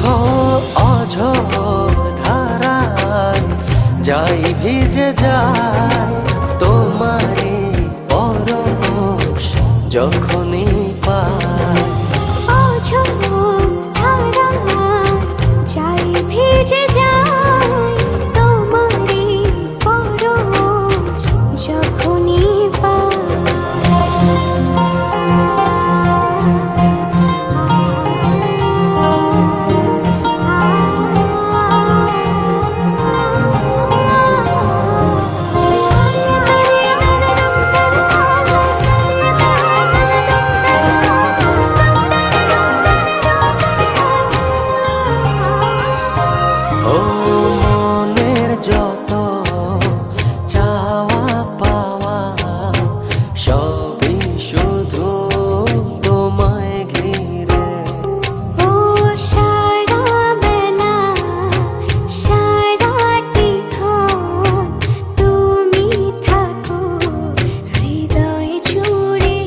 হো অঝোর ধারায় যাই ভিজে যায় তোমারই পরশ যখনই পাই। অঝোর ধারায় যাই ভিজে যায় তোমারই পরশ যখনই পাই। ও মনের যত চাওয়া পাওয়া সবই শুধু তোমায় ঘিরে। ও সারা বেলা সারাটিক্ষণ তুমি থাকো হৃদয় জুড়ে।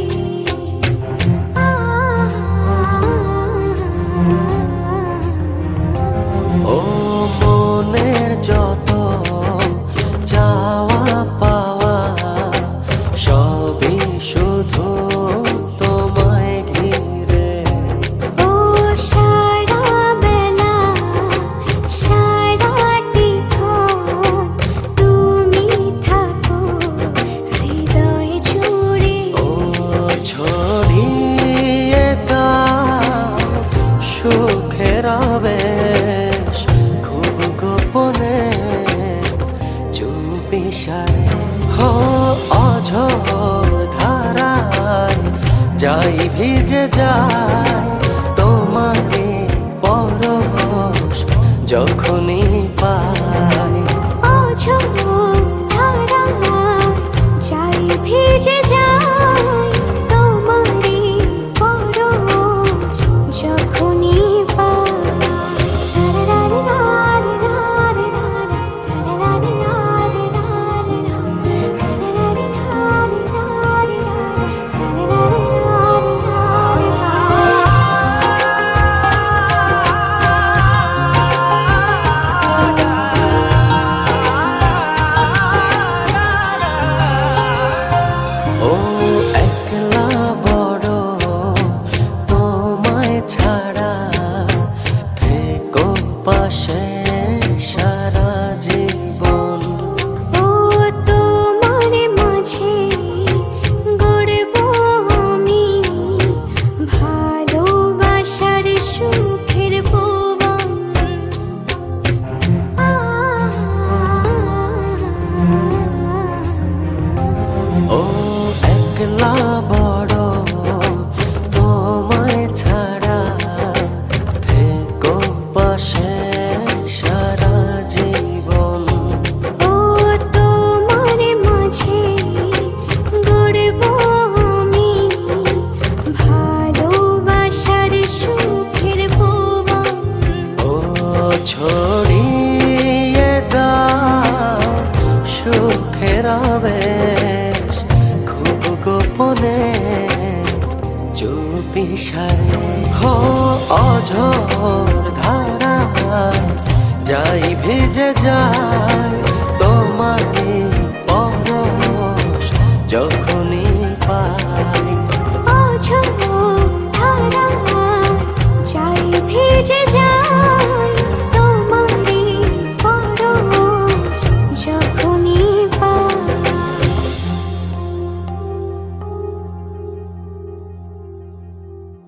ও মনের যত চাওয়া পাওয়া সবই শুধু তোমায় ঘিরে। ও সারা বেলা সারাটিক্ষণ তুমি থাকো হৃদয় জুড়ে। ও ছড়িয়ে দাও সুখের আবেশ খুব গোপনে চুপি সারে। হো অঝোর ধারায় যাই ভিজে যায় তোমারই পরশ যখনই পাই। অঝোর ধারায় যাই ভিজে যায় তোমারই পরশ যখনই ও একলা বড় তোমায় ছাড়া থেকো পাশে সারা জীবন। ও তোমার মাঝে গড়ব আমি ভালোবাসার সুখের ভুবন। ও একলা বড় তোমায় ছাড়া থেকো পাশে সারা জীবন। ও তোমার মাঝে গড়ব আমি ভালোবাসার সুখের ভুবন। ও ছড়িয়ে দাও সুখের আবেশ খুব গোপনে চুপি সারে। হো অঝোর ধারায় যাই ভিজে যায় তোমারই পরশ যখন